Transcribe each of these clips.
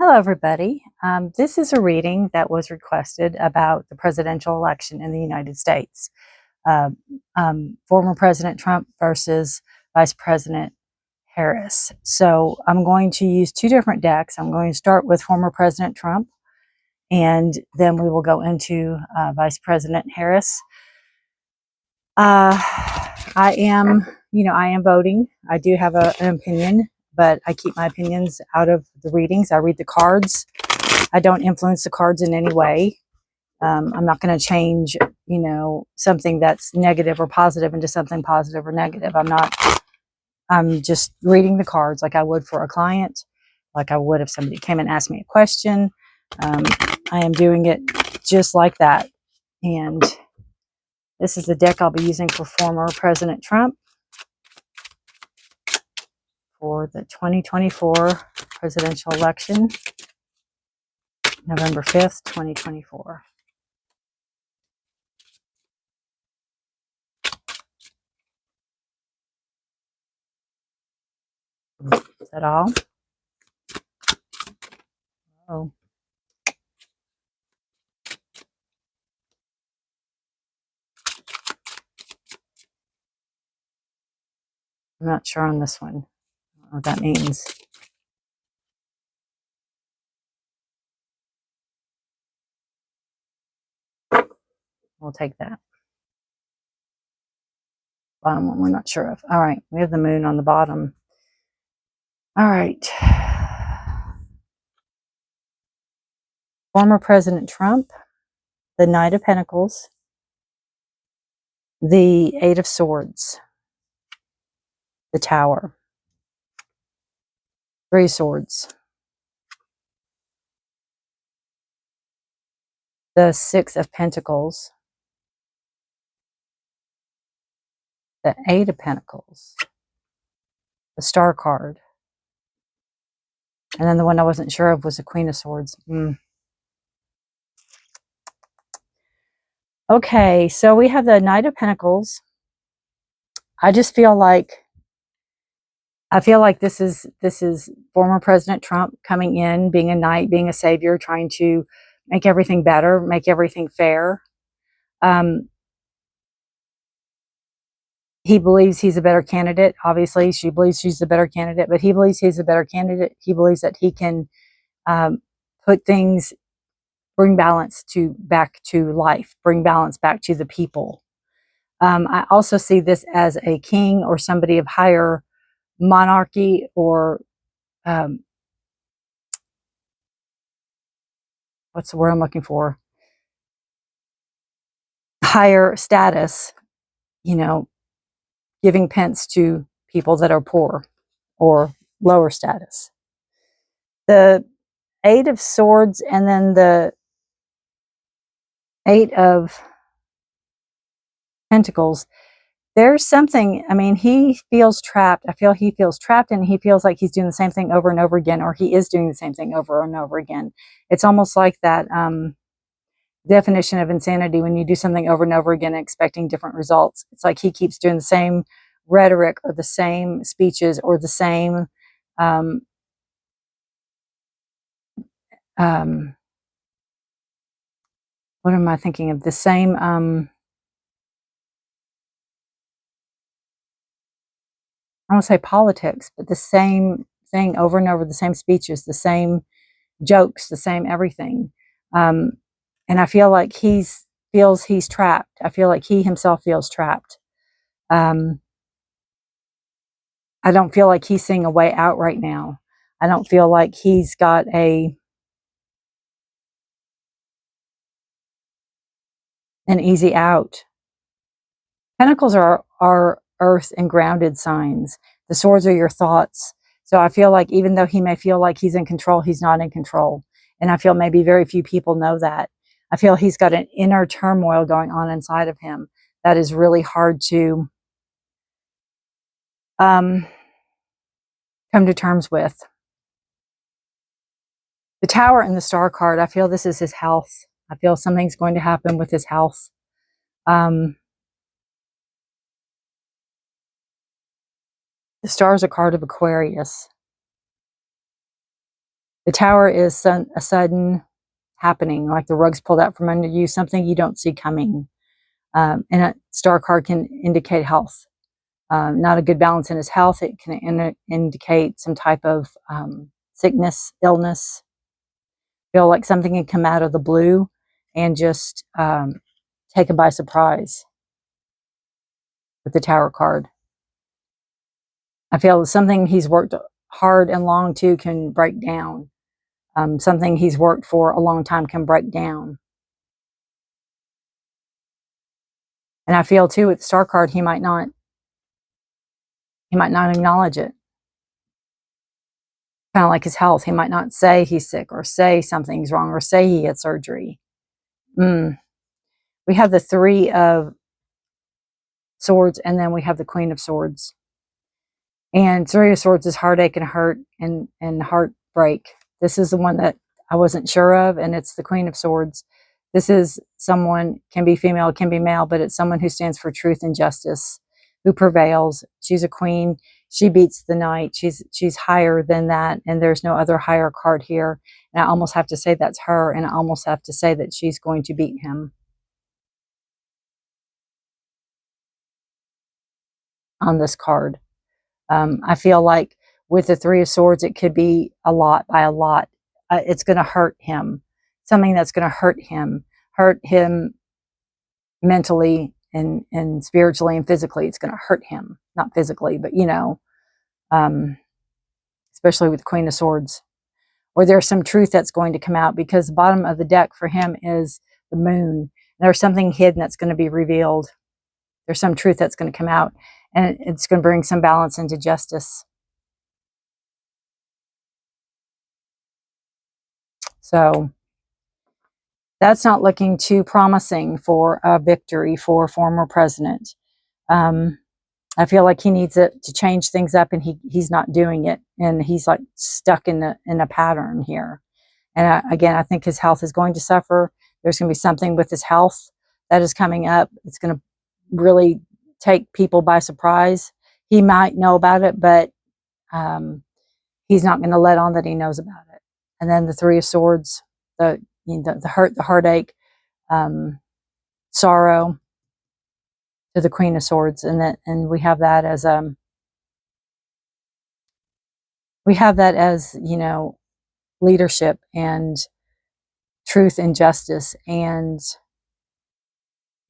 Hello, everybody. This is a reading that was requested about the presidential election in the United States. Uh, Former President Trump versus Vice President Harris. So I'm going to use two different decks. I'm going to start with former President Trump, and then we will go into Vice President Harris. I am voting. I do have an opinion, but I keep my opinions out of the readings. I read the cards. I don't influence the cards in any way. I'm not going to change, something that's negative or positive into something positive or negative. I'm just reading the cards like I would for a client, like I would if somebody came and asked me a question. I am doing it just like that. And this is the deck I'll be using for former President Trump for the 2024 presidential election, November 5th, 2024. Is that all? Oh. I'm not sure on this one. I don't know what that means. We'll take that. Bottom one we're not sure of. All right, we have the moon on the bottom. All right. Former President Trump, the Knight of Pentacles, the Eight of Swords, the Tower, Three Swords, the Six of Pentacles, the Eight of Pentacles, the Star card, and then the one I wasn't sure of was the Queen of Swords. Okay, so we have the Knight of Pentacles. I feel like this is former President Trump coming in, being a knight, being a savior, trying to make everything better, make everything fair. He believes he's a better candidate. Obviously, she believes she's the better candidate, but he believes he's a better candidate. He believes that he can put things, bring balance back to life, bring balance back to the people. I also see this as a king or somebody of higher monarchy or what's the word I'm looking for? Higher status, giving pence to people that are poor or lower status. The Eight of Swords and then the Eight of Pentacles. There's something, he feels trapped. I feel he feels trapped and he feels like he's doing the same thing over and over again, or he is doing the same thing over and over again. It's almost like that definition of insanity when you do something over and over again expecting different results. It's like he keeps doing the same rhetoric or the same speeches or the same what am I thinking of? The same I don't say politics, but the same thing over and over, the same speeches, the same jokes, the same everything. And I feel like he feels he's trapped. I feel like he himself feels trapped. I don't feel like he's seeing a way out right now. I don't feel like he's got an easy out. Pentacles are earth and grounded signs. The swords are your thoughts. So I feel like even though he may feel like he's in control, he's not in control. And I feel maybe very few people know that. I feel he's got an inner turmoil going on inside of him that is really hard to come to terms with. The Tower and the Star card, I feel this is his health. I feel something's going to happen with his health. The Star is a card of Aquarius. The Tower is a sudden happening, like the rug's pulled out from under you, something you don't see coming. And a star card can indicate health. Not a good balance in his health. It can indicate some type of sickness, illness. Feel like something can come out of the blue and just take him by surprise with the Tower card. I feel something he's worked hard and long to can break down. Something he's worked for a long time can break down. And I feel too with the Star card, he might not acknowledge it. Kind of like his health. He might not say he's sick or say something's wrong or say he had surgery. We have the Three of Swords, and then we have the Queen of Swords. And Three of Swords is heartache and hurt and heartbreak. This is the one that I wasn't sure of, and it's the Queen of Swords. This is someone, can be female, can be male, but it's someone who stands for truth and justice, who prevails. She's a queen. She beats the knight. She's higher than that, and there's no other higher card here. And I almost have to say that's her, and I almost have to say that she's going to beat him on this card. I feel like with the Three of Swords, it could be a lot by a lot. It's going to hurt him. Something that's going to hurt him mentally and spiritually and physically. It's going to hurt him. Not physically, but especially with the Queen of Swords. Or there's some truth that's going to come out, because the bottom of the deck for him is the moon. There's something hidden that's going to be revealed. There's some truth that's going to come out, and it's going to bring some balance into justice. So that's not looking too promising for a victory for former president. I feel like he needs it to change things up, and he's not doing it, and he's like stuck in a pattern here. And again, I think his health is going to suffer. There's going to be something with his health that is coming up. It's going to really take people by surprise. He might know about it, but he's not going to let on that he knows about it. And then the Three of Swords, the hurt, the heartache, sorrow, to the Queen of Swords, and we have that as leadership and truth and justice and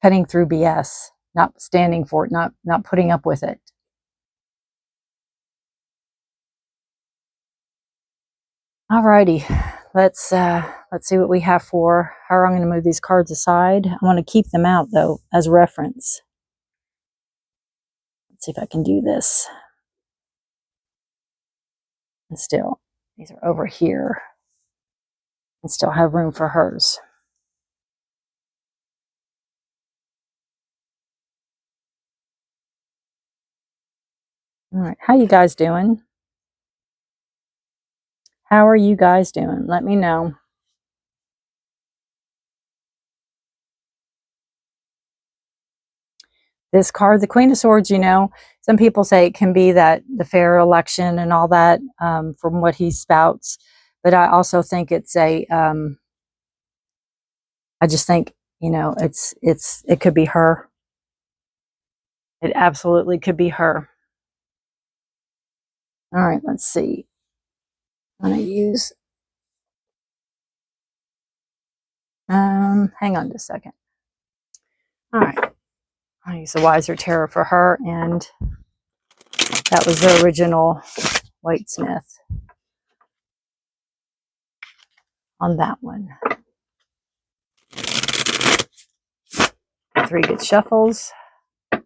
cutting through BS, not standing for it, not putting up with it. Alrighty, let's see what we have for her. I'm going to move these cards aside. I want to keep them out though as reference. Let's see if I can do this. And still, these are over here, and still have room for hers. All right, how you guys doing? How are you guys doing? Let me know. This card, the Queen of Swords, some people say it can be that the fair election and all that, from what he spouts. But I also think it's I just think, it could be her. It absolutely could be her. All right, let's see. I'm going to use, hang on just a second. All right, I'll use the Wiser Tarot for her, and that was the original Whitesmith on that one. 3 good shuffles for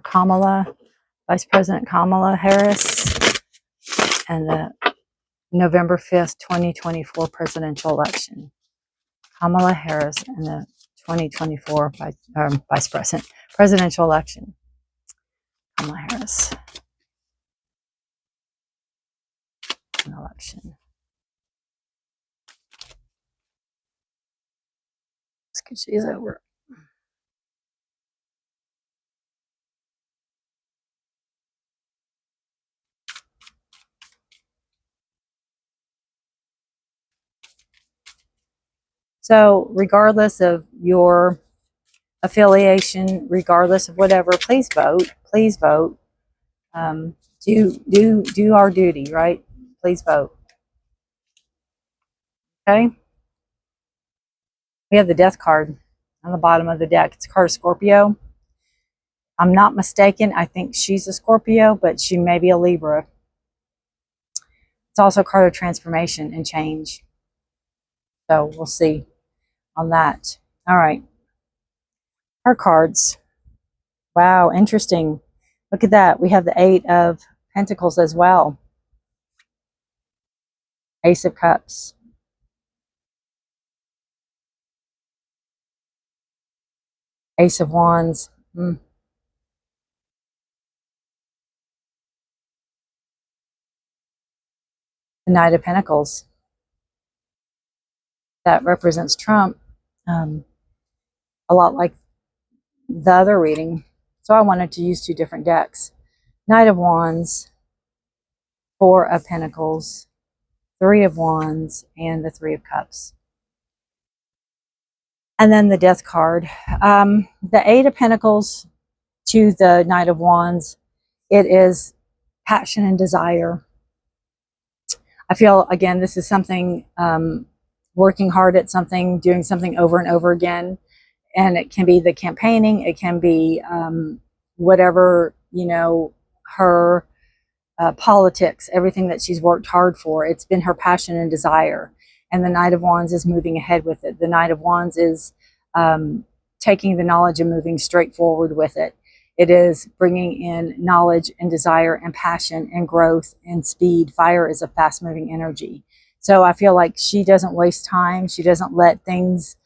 Kamala, Vice President Kamala Harris, and the November 5th, 2024 presidential election. Kamala Harris and the 2024 Vice President presidential election. Kamala Harris. An election. Let's get these over. So regardless of your affiliation, regardless of whatever, please vote. Please vote. Do our duty, right? Please vote. Okay. We have the death card on the bottom of the deck. It's a card of Scorpio. I'm not mistaken. I think she's a Scorpio, but she may be a Libra. It's also a card of transformation and change. So we'll see on that. All right. Our cards. Wow, interesting. Look at that. We have the Eight of Pentacles as well. Ace of Cups. Ace of Wands. The Knight of Pentacles. That represents Trump. A lot like the other reading. So I wanted to use two different decks. Knight of Wands, Four of Pentacles, Three of Wands, and the Three of Cups. And then the Death card. The Eight of Pentacles to the Knight of Wands, it is passion and desire. I feel, again, this is something, working hard at something, doing something over and over again. And it can be the campaigning, it can be whatever, her politics, everything that she's worked hard for. It's been her passion and desire. And the Knight of Wands is moving ahead with it. The Knight of Wands is taking the knowledge and moving straight forward with it. It is bringing in knowledge and desire and passion and growth and speed. Fire is a fast-moving energy. So I feel like she doesn't waste time. She doesn't let things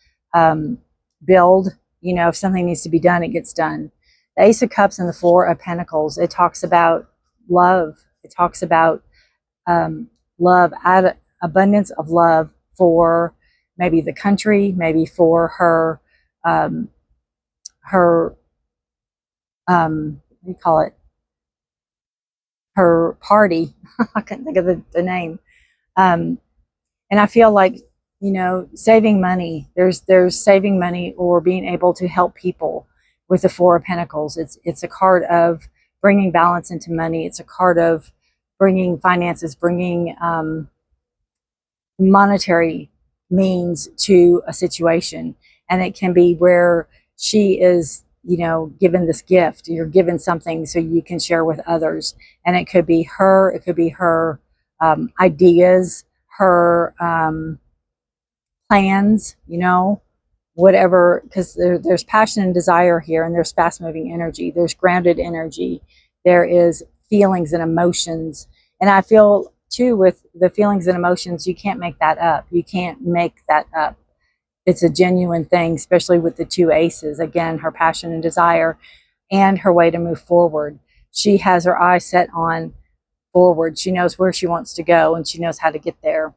build. If something needs to be done, it gets done. The Ace of Cups and the Four of Pentacles, it talks about love. It talks about love, abundance of love for maybe the country, maybe for her, what do you call it? Her party. I couldn't think of the name. And I feel like, saving money, there's saving money or being able to help people with the Four of Pentacles. It's a card of bringing balance into money. It's a card of bringing finances, bringing monetary means to a situation. And it can be where she is, given this gift. You're given something so you can share with others. And it could be her, ideas, her plans, whatever, because there's passion and desire here, and there's fast-moving energy. There's grounded energy. There is feelings and emotions. And I feel, too, with the feelings and emotions, you can't make that up. You can't make that up. It's a genuine thing, especially with the two aces. Again, her passion and desire and her way to move forward. She has her eyes set on forward. She knows where she wants to go, and she knows how to get there.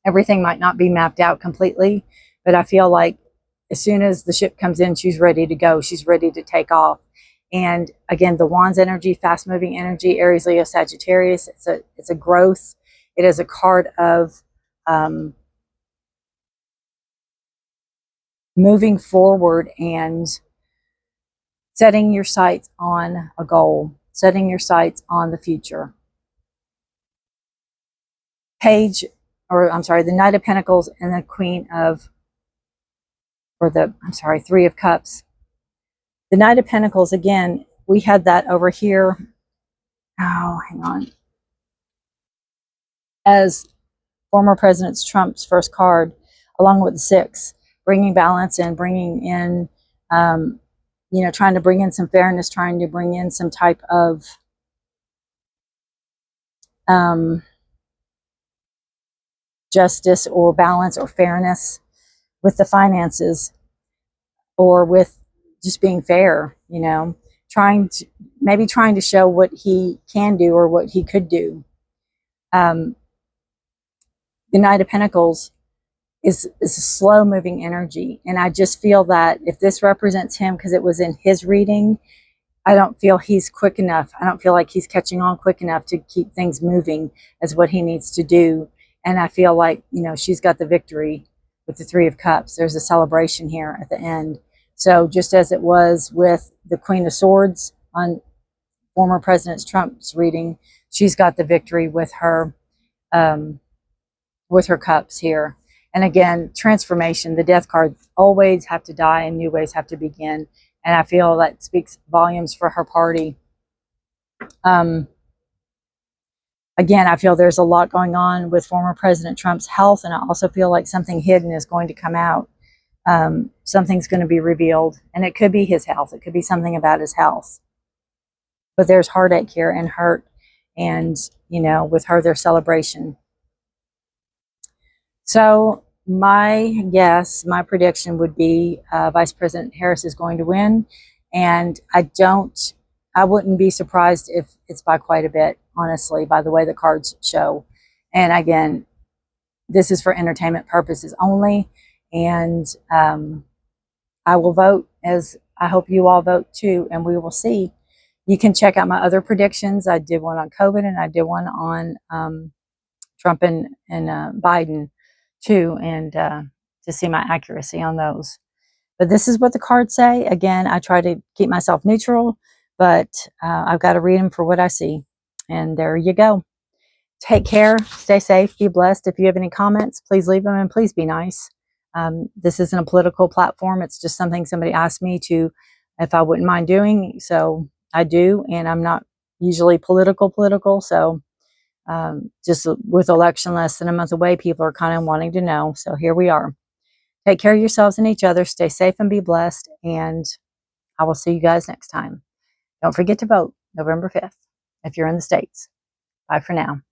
Everything might not be mapped out completely, but I feel like as soon as the ship comes in, she's ready to go. She's ready to take off. And again, the Wands energy, fast-moving energy, Aries, Leo, Sagittarius, it's a growth. It is a card of moving forward and setting your sights on a goal, setting your sights on the future. The Knight of Pentacles and the Three of Cups. The Knight of Pentacles, again, we had that over here. Oh, hang on. As former President Trump's first card, along with the Six, bringing balance and bringing in, trying to bring in some fairness, trying to bring in some type of justice or balance or fairness with the finances, or with just being fair, trying to show what he can do or what he could do. The Knight of Pentacles is a slow moving energy. And I just feel that if this represents him, because it was in his reading, I don't feel he's quick enough. I don't feel like he's catching on quick enough to keep things moving as what he needs to do. And I feel like, she's got the victory. with the Three of Cups. There's a celebration here at the end. So just as it was with the Queen of Swords on former President Trump's reading, she's got the victory um, with her cups here. And again, transformation, the death card, always have to die and new ways have to begin. And I feel that speaks volumes for her party. Again, I feel there's a lot going on with former President Trump's health, and I also feel like something hidden is going to come out. Something's going to be revealed, and it could be his health. It could be something about his health. But there's heartache here and hurt, and, you know, with her, there's celebration. So my guess, my prediction would be Vice President Harris is going to win. And I wouldn't be surprised if it's by quite a bit, honestly, by the way the cards show. And again, this is for entertainment purposes only. And I will vote, as I hope you all vote too, and we will see. You can check out my other predictions. I did one on COVID and I did one on Trump and Biden too, and to see my accuracy on those. But this is what the cards say. Again, I try to keep myself neutral, but I've got to read them for what I see. And there you go. Take care, stay safe, be blessed. If you have any comments, please leave them, and please be nice. This isn't a political platform. It's just something somebody asked me to, if I wouldn't mind doing. So I do, and I'm not usually political. So just with election less than a month away, people are kind of wanting to know. So here we are. Take care of yourselves and each other. Stay safe and be blessed. And I will see you guys next time. Don't forget to vote November 5th if you're in the States. Bye for now.